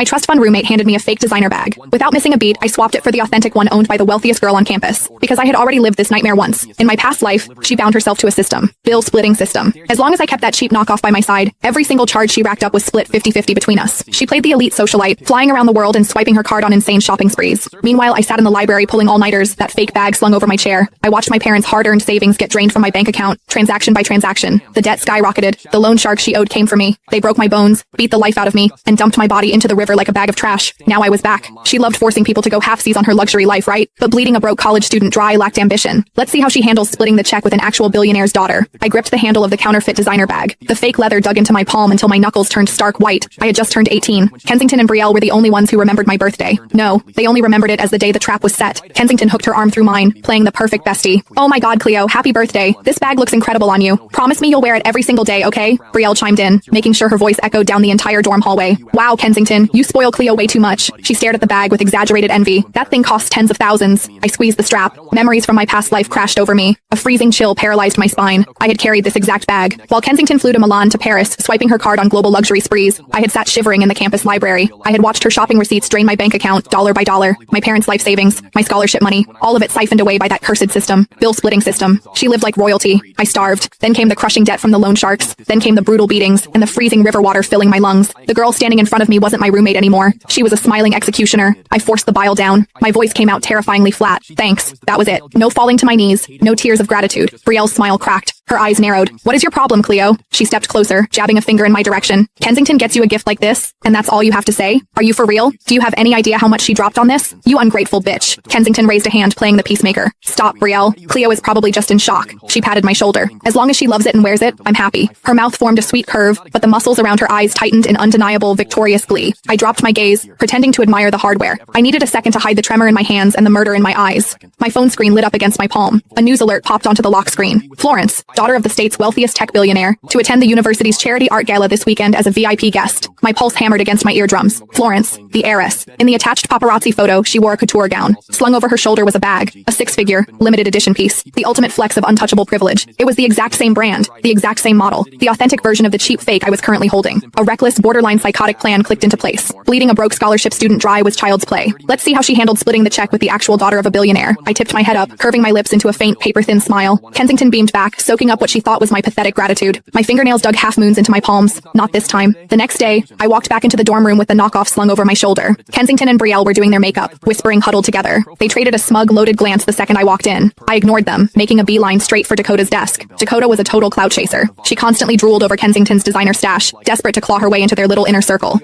My trust fund roommate handed me a fake designer bag. Without missing a beat, I swapped it for the authentic one owned by the wealthiest girl on campus. Because I had already lived this nightmare once. In my past life, she bound herself to a system. Bill splitting system. As long as I kept that cheap knockoff by my side, every single charge she racked up was split 50-50 between us. She played the elite socialite, flying around the world and swiping her card on insane shopping sprees. Meanwhile, I sat in the library pulling all-nighters, that fake bag slung over my chair. I watched my parents' hard-earned savings get drained from my bank account, transaction by transaction. The debt skyrocketed. The loan shark she owed came for me. They broke my bones, beat the life out of me, and dumped my body into the river like a bag of trash. Now I was back. She loved forcing people to go halfsies on her luxury life, right? But bleeding a broke college student dry lacked ambition. Let's see how she handles splitting the check with an actual billionaire's daughter. I gripped the handle of the counterfeit designer bag. The fake leather dug into my palm until my knuckles turned stark white. I had just turned 18. Kensington and Brielle were the only ones who remembered my birthday. No, they only remembered it as the day the trap was set. Kensington hooked her arm through mine, playing the perfect bestie. Oh my god, Cleo, happy birthday. This bag looks incredible on you. Promise me you'll wear it every single day, okay? Brielle chimed in, making sure her voice echoed down the entire dorm hallway. Wow, Kensington, you spoil Cleo way too much. She stared at the bag with exaggerated envy. That thing costs tens of thousands. I squeezed the strap. Memories from my past life crashed over me. A freezing chill paralyzed my spine. I had carried this exact bag. While Kensington flew to Milan to Paris, swiping her card on global luxury sprees, I had sat shivering in the campus library. I had watched her shopping receipts drain my bank account, dollar by dollar. My parents' life savings, my scholarship money, all of it siphoned away by that cursed system. Bill splitting system. She lived like royalty. I starved. Then came the crushing debt from the loan sharks. Then came the brutal beatings, and the freezing river water filling my lungs. The girl standing in front of me wasn't my roommate anymore. She was a smiling executioner. I forced the bile down. My voice came out terrifyingly flat. Thanks. That was it. No falling to my knees. No tears of gratitude. Brielle's smile cracked. Her eyes narrowed. What is your problem, Cleo? She stepped closer, jabbing a finger in my direction. Kensington gets you a gift like this, and that's all you have to say? Are you for real? Do you have any idea how much she dropped on this? You ungrateful bitch. Kensington raised a hand, playing the peacemaker. Stop, Brielle. Cleo is probably just in shock. She patted my shoulder. As long as she loves it and wears it, I'm happy. Her mouth formed a sweet curve, but the muscles around her eyes tightened in undeniable, victorious glee. I dropped my gaze, pretending to admire the hardware. I needed a second to hide the tremor in my hands and the murder in my eyes. My phone screen lit up against my palm. A news alert popped onto the lock screen. Florence, daughter of the state's wealthiest tech billionaire, to attend the university's charity art gala this weekend as a VIP guest. My pulse hammered against my eardrums. Florence, the heiress. In the attached paparazzi photo, she wore a couture gown. Slung over her shoulder was a bag, a six-figure, limited edition piece. The ultimate flex of untouchable privilege. It was the exact same brand, the exact same model, the authentic version of the cheap fake I was currently holding. A reckless, borderline psychotic plan clicked into place. Bleeding a broke scholarship student dry was child's play. Let's see how she handled splitting the check with the actual daughter of a billionaire. I tipped my head up, curving my lips into a faint, paper-thin smile. Kensington beamed back, soaking up what she thought was my pathetic gratitude. My fingernails dug half-moons into my palms. Not this time. The next day, I walked back into the dorm room with the knockoff slung over my shoulder. Kensington and Brielle were doing their makeup, whispering huddled together. They traded a smug, loaded glance the second I walked in. I ignored them, making a beeline straight for Dakota's desk. Dakota was a total clout chaser. She constantly drooled over Kensington's designer stash, desperate to claw her way into their little inner circle.